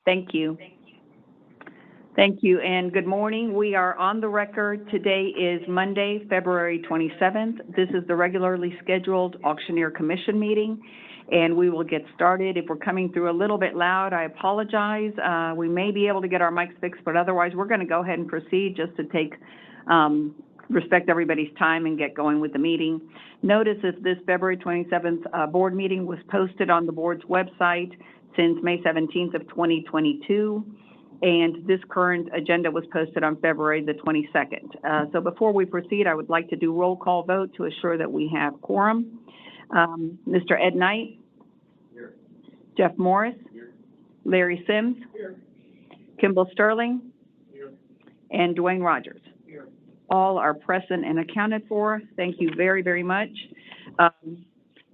Thank you. Thank you, and good morning. We are on the record. Today is Monday, February 27th. This is the regularly scheduled Auctioneer Commission meeting, and we will get started. If we're coming through a little bit loud, I apologize. We may be able to get our mics fixed, but otherwise, we're going to go ahead and proceed just to respect everybody's time and get going with the meeting. Notice that this February 27th board meeting was posted on the board's website since May 17th of 2022. And this current agenda was posted on February the 22nd. So before we proceed, I would like to do roll call vote to assure that we have quorum. Mr. Ed Knight? Here. Jeff Morris? Here. Larry Sims? Here. Kimball Sterling? Here. And Dwayne Rogers? Here. All are present and accounted for. Thank you very, very much.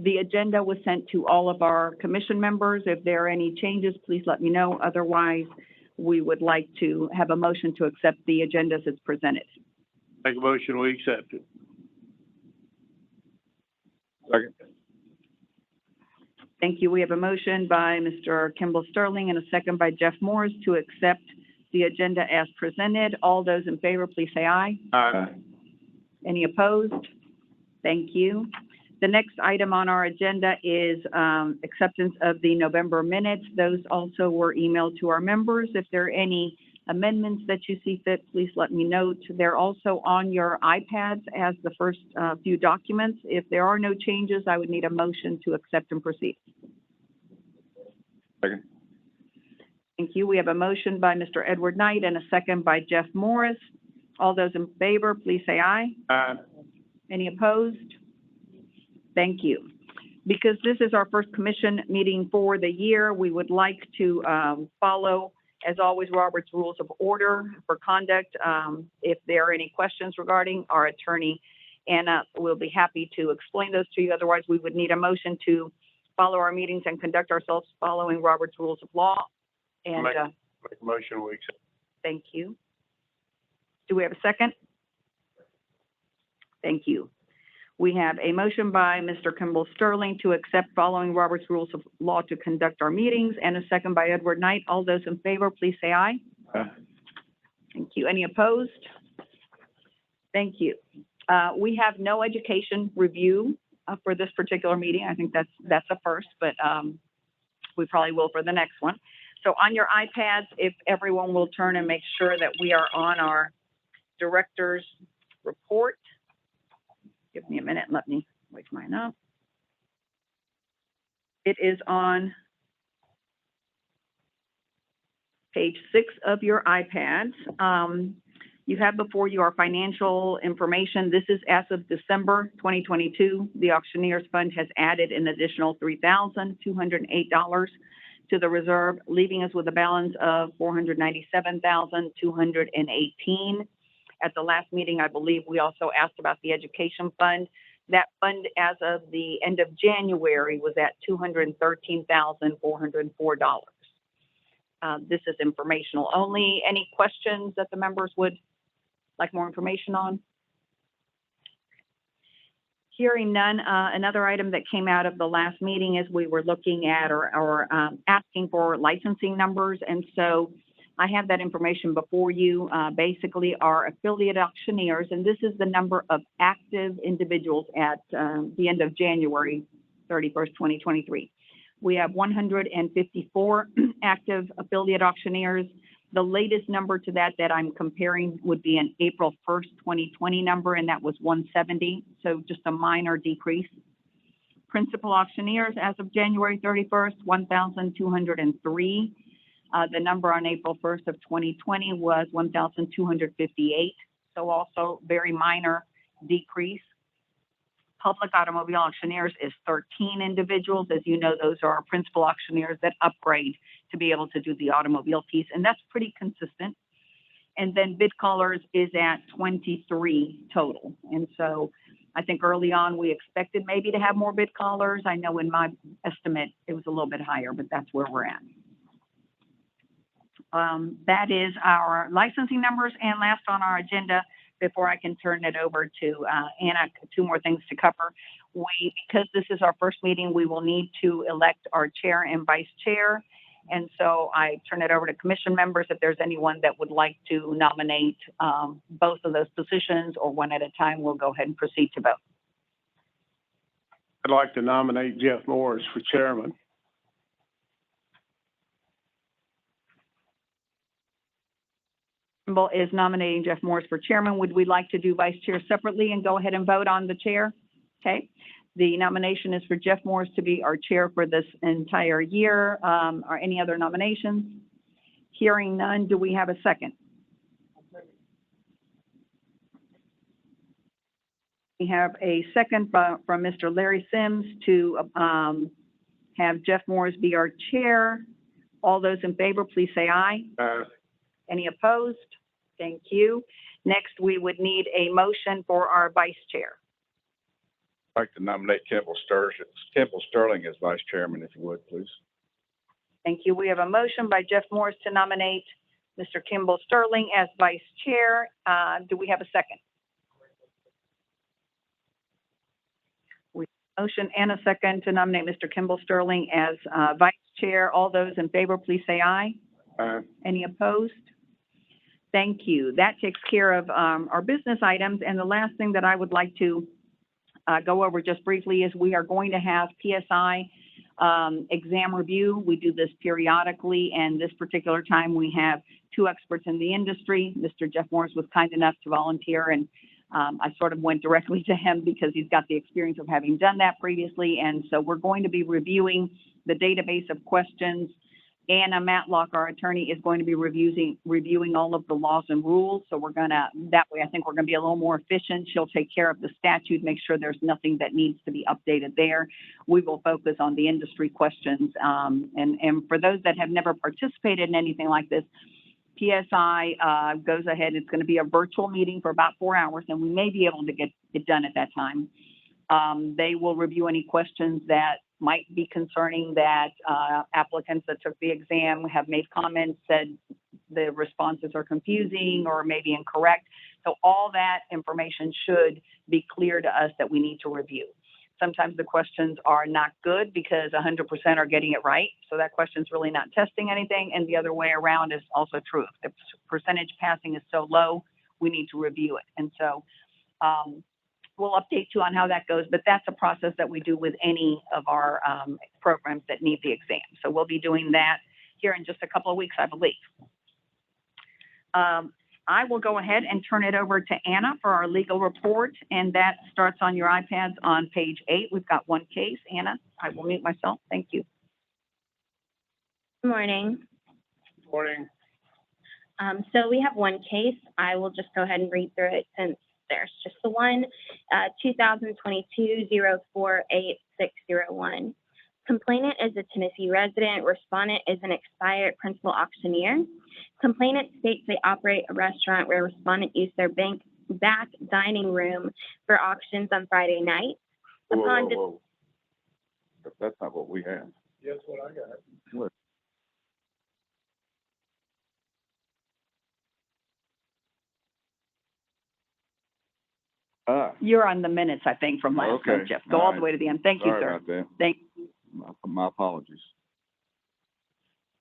The agenda was sent to all of our commission members. If there are any changes, please let me know. Otherwise, we would like to have a motion to accept the agenda as it's presented. Make a motion, we accept it. Second. Thank you. We have a motion by Mr. Kimball Sterling and a second by Jeff Morris to accept the agenda as presented. All those in favor, please say aye. Aye. Any opposed? Thank you. The next item on our agenda is acceptance of the November minutes. Those also were emailed to our members. If there are any amendments that you see fit, please let me know. They're also on your iPads as the first few documents. If there are no changes, I would need a motion to accept and proceed. Second. Thank you. We have a motion by Mr. Edward Knight and a second by Jeff Morris. All those in favor, please say aye. Aye. Any opposed? Thank you. Because this is our first commission meeting for the year, we would like to follow, as always, Robert's Rules of Order for conduct. If there are any questions regarding, our attorney, Anna, will be happy to explain those to you. Otherwise, we would need a motion to follow our meetings and conduct ourselves following Robert's Rules of Law. And make a motion, we accept. Thank you. Do we have a second? Thank you. We have a motion by Mr. Kimball Sterling to accept following Robert's Rules of Law to conduct our meetings, and a second by Edward Knight. All those in favor, please say aye. Aye. Thank you. Any opposed? Thank you. We have no education review for this particular meeting. I think that's a first, but we probably will for the next one. So on your iPads, if everyone will turn and make sure that we are on our director's report. Give me a minute. Let me wake mine up. It is on page 6 of your iPads. You have before you our financial information. This is as of December 2022. The Auctioneers Fund has added an additional $3,208 to the reserve, leaving us with a balance of $497,218. At the last meeting, I believe we also asked about the education fund. That fund, as of the end of January, was at $213,404. This is informational only. Any questions that the members would like more information on? Hearing none, another item that came out of the last meeting is we were looking at or asking for licensing numbers, and so I have that information before you. Basically, our affiliate auctioneers, and this is the number of active individuals at the end of January 31st, 2023. We have 154 active affiliate auctioneers. The latest number to that I'm comparing would be an April 1st, 2020 number, and that was 170, so just a minor decrease. Principal auctioneers as of January 31st, 1,203. The number on April 1st of 2020 was 1,258, so also very minor decrease. Public automobile auctioneers is 13 individuals. As you know, those are our principal auctioneers that upgrade to be able to do the automobile piece, and that's pretty consistent. And then bid callers is at 23 total. And so I think early on we expected maybe to have more bid callers. I know in my estimate it was a little bit higher, but that's where we're at. That is our licensing numbers. And last on our agenda, before I can turn it over to Anna, two more things to cover. Because this is our first meeting, we will need to elect our chair and vice chair. And so I turn it over to commission members if there's anyone that would like to nominate both of those positions, or one at a time. We'll go ahead and proceed to vote. I'd like to nominate Jeff Morris for chairman. Kimball is nominating Jeff Morris for chairman. Would we like to do vice chair separately and go ahead and vote on the chair? Okay. The nomination is for Jeff Morris to be our chair for this entire year. Are any other nominations? Hearing none, do we have a second? We have a second from Mr. Larry Sims to have Jeff Morris be our chair. All those in favor, please say aye. Any opposed? Thank you. Next, we would need a motion for our vice chair. I'd like to nominate Kimball Sterling as vice chairman, if you would, please. Thank you. We have a motion by Jeff Morris to nominate Mr. Kimball Sterling as vice chair. Do we have a second? We have a motion and a second to nominate Mr. Kimball Sterling as vice chair. All those in favor, please say aye. Any opposed? Thank you. That takes care of our business items. And the last thing that I would like to go over just briefly is we are going to have PSI exam review. We do this periodically, and this particular time we have two experts in the industry. Mr. Jeff Morris was kind enough to volunteer, and I sort of went directly to him because he's got the experience of having done that previously. And so we're going to be reviewing the database of questions. Anna Matlock, our attorney, is going to be reviewing all of the laws and rules. So we're gonna, that way I think we're gonna be a little more efficient. She'll take care of the statute, make sure there's nothing that needs to be updated there. We will focus on the industry questions. And for those that have never participated in anything like this, PSI goes ahead. It's gonna be a virtual meeting for about 4 hours, and we may be able to get it done at that time. They will review any questions that might be concerning that applicants that took the exam have made comments, said the responses are confusing or maybe incorrect. So all that information should be clear to us that we need to review. Sometimes the questions are not good because 100% are getting it right. So that question's really not testing anything. And the other way around is also true. If the percentage passing is so low, we need to review it. And so we'll update you on how that goes, but that's a process that we do with any of our programs that need the exam. So we'll be doing that here in just a couple of weeks, I believe. I will go ahead and turn it over to Anna for our legal report, and that starts on your iPads on page 8. We've got one case. Anna, I will mute myself. Thank you. Good morning. Good morning. So we have one case. I will just go ahead and read through it since there's just the one, 2022-048601. Complainant is a Tennessee resident. Respondent is an expired principal auctioneer. Complainant states they operate a restaurant where respondent used their back dining room for auctions on Friday night. Whoa. That's not what we have. That's what I got. What? You're on the minutes, I think, from last Okay. month, Jeff. Go all the way to the end. Thank you, Sorry sir. about that. Thank My apologies.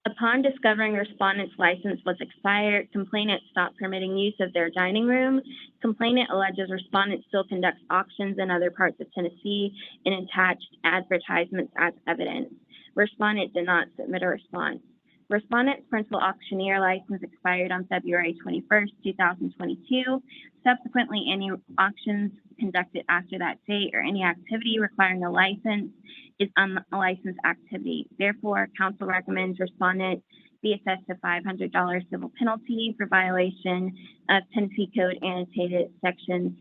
Upon discovering respondent's license was expired, complainant stopped permitting use of their dining room. Complainant alleges respondent still conducts auctions in other parts of Tennessee and attached advertisements as evidence. Respondent did not submit a response. Respondent's principal auctioneer license expired on February 21st, 2022. Subsequently, any auctions conducted after that date or any activity requiring a license is unlicensed activity. Therefore, counsel recommends respondent be assessed a $500 civil penalty for violation of Tennessee Code annotated section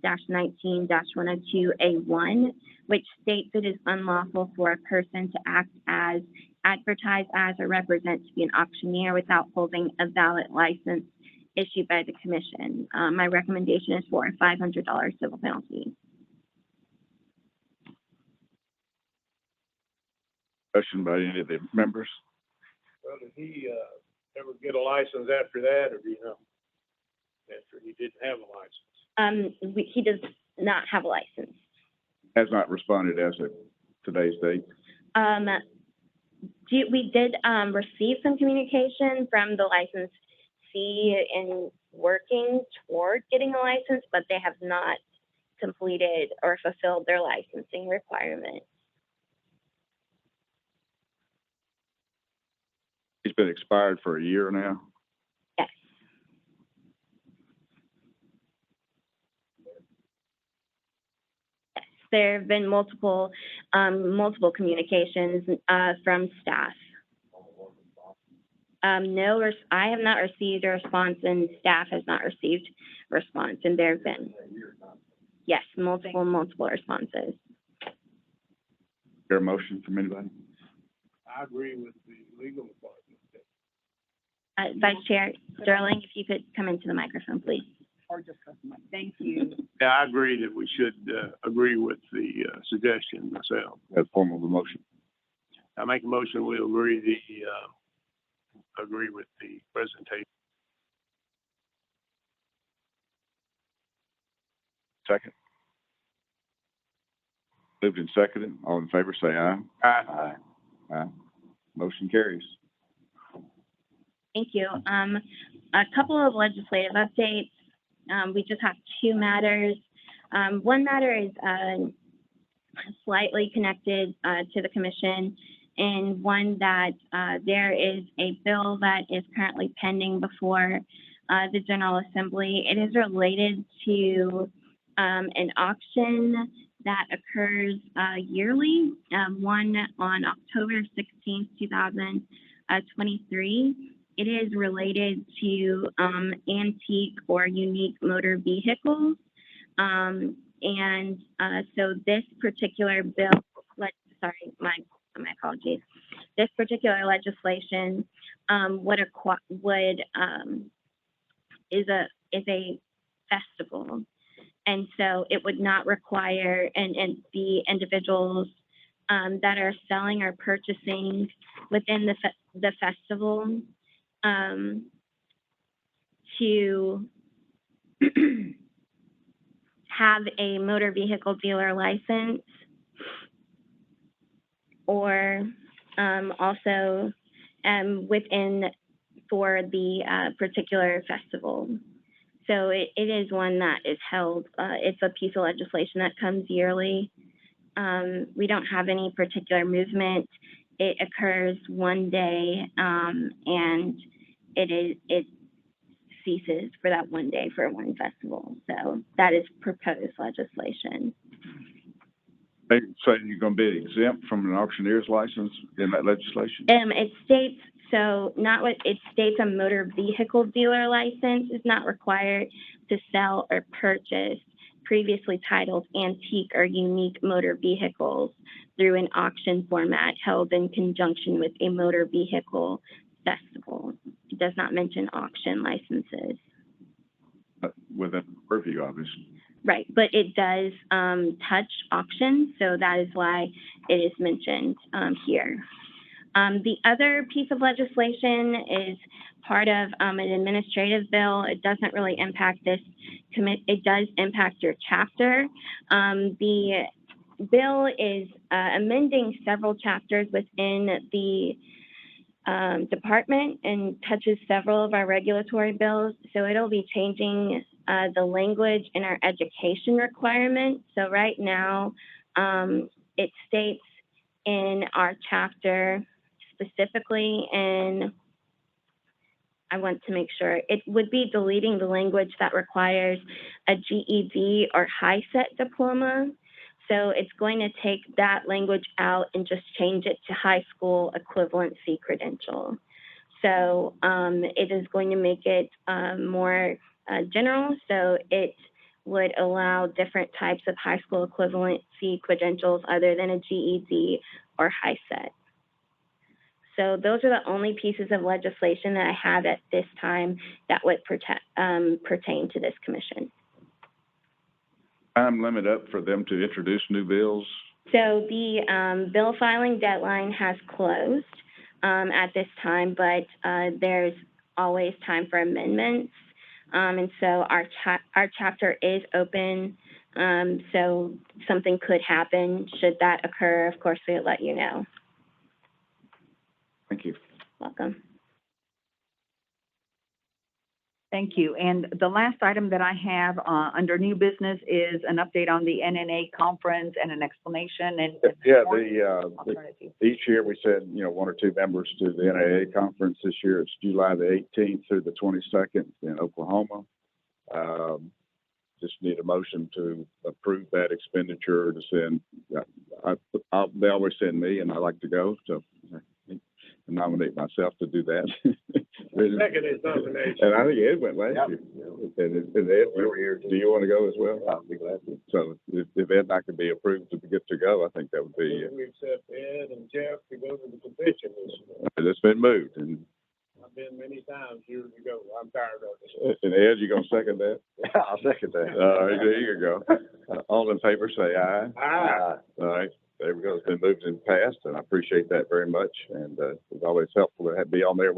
62-19-102A1, which states it is unlawful for a person to act as, advertise as, or represent to be an auctioneer without holding a valid license issued by the commission. My recommendation is for a $500 civil penalty. Question by any of the members? Well, did he ever get a license after that, or do you know? After he didn't have a license? He does not have a license. Has not responded as of today's date. We did receive some communication from the licensee in working toward getting a license, but they have not completed or fulfilled their licensing requirement. It's been expired for a year now. Yes. Yes. There have been multiple communications from staff. No, I have not received a response, and staff has not received a response, and there have been, yes, multiple responses. Is there a motion from anybody? I agree with the legal department. Vice Chair Sterling, if you could come into the microphone, please. Thank you. Yeah, I agree that we should, agree with the, suggestion myself. As form of a motion. I make a motion, we agree with the presentation. Second. Moved and seconded. All in favor, say aye. Aye. Aye. Motion carries. Thank you. A couple of legislative updates. We just have two matters. One matter is slightly connected to the commission, and one that there is a bill that is currently pending before the General Assembly. It is related to an auction that occurs yearly, one on October 16th, 2023. It is related to antique or unique motor vehicles. So this particular bill, my apologies. This particular legislation is a festival. And so it would not require, and the individuals that are selling or purchasing within the festival to have a motor vehicle dealer license, or also within for the particular festival. So it is one that is held, it's a piece of legislation that comes yearly. We don't have any particular movement. It occurs one day, and it ceases for that one day for one festival. So that is proposed legislation. So you're going to be exempt from an auctioneer's license in that legislation? It states, so not what it states, a motor vehicle dealer license is not required to sell or purchase previously titled antique or unique motor vehicles through an auction format held in conjunction with a motor vehicle festival. It does not mention auction licenses. Within purview, obviously. Right, but it does touch auctions, so that is why it is mentioned here. The other piece of legislation is part of an administrative bill. It doesn't really impact this it does impact your chapter. The bill is amending several chapters within the department and touches several of our regulatory bills. So it'll be changing the language in our education requirement. So right now, it states in our chapter, specifically in, I want to make sure, it would be deleting the language that requires a GED or HiSET diploma. So it's going to take that language out and just change it to high school equivalency credential. So it is going to make it more general. So it would allow different types of high school equivalency credentials other than a GED or HiSET. So those are the only pieces of legislation that I have at this time that would pertain to this commission. Time limit up for them to introduce new bills? So the bill filing deadline has closed at this time, but there's always time for amendments. And so our chapter is open. So something could happen. Should that occur, of course, we'll let you know. Thank you. Welcome. Thank you. And the last item that I have, under new business is an update on the NNA conference and an explanation and. Yeah, I'll turn it to you. each year we send, one or two members to the NAA conference. This year it's July the 18th through the 22nd in Oklahoma. Just need a motion to approve that expenditure to send. They always send me, and I like to go, so I nominate myself to do that. Second is nomination. And I think Ed went last year. And Ed, do you want to go as well? I'll be glad to. So if Ed and I could be approved to get to go, I think that would be. We accept Ed and Jeff to go to the convention this year. It's been moved, and. I've been many times years ago. I'm tired of it. And Ed, you gonna second that? I'll second that. All right, there you go. All in favor, say aye. Aye. All right, there we go. It's been moved and passed, and I appreciate that very much. And it's always helpful to be on there.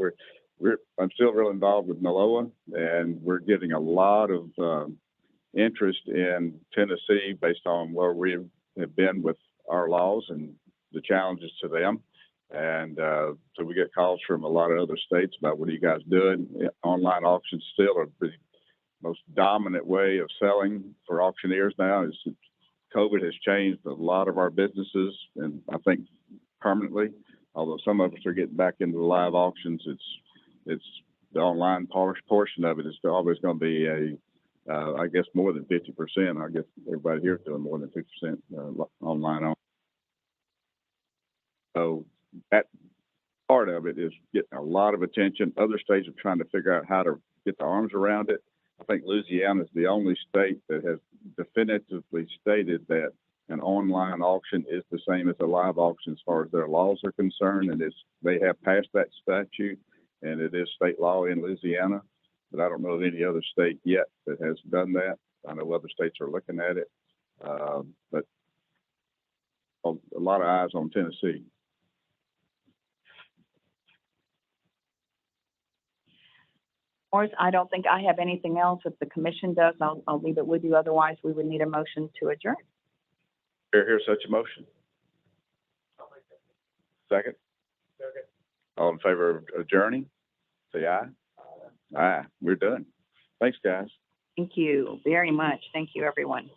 I'm still real involved with NOLA, and we're getting a lot of interest in Tennessee based on where we have been with our laws and the challenges to them. And so we get calls from a lot of other states about what are you guys doing? Online auctions still are the most dominant way of selling for auctioneers now. COVID has changed a lot of our businesses, and I think permanently, although some of us are getting back into the live auctions, it's the online portion of it is always going to be I guess more than 50%. I guess everybody here is doing more than 50% online auction. So that part of it is getting a lot of attention. Other states are trying to figure out how to get their arms around it. I think Louisiana is the only state that has definitively stated that an online auction is the same as a live auction as far as their laws are concerned, and they have passed that statute, and it is state law in Louisiana. But I don't know of any other state yet that has done that. I know other states are looking at it, but a lot of eyes on Tennessee. Morris, I don't think I have anything else. If the commission does, I'll leave it with you. Otherwise, we would need a motion to adjourn. Here's such a motion. Second? Second. All in favor of adjourning, say aye. Aye. We're done. Thanks, guys. Thank you very much. Thank you, everyone.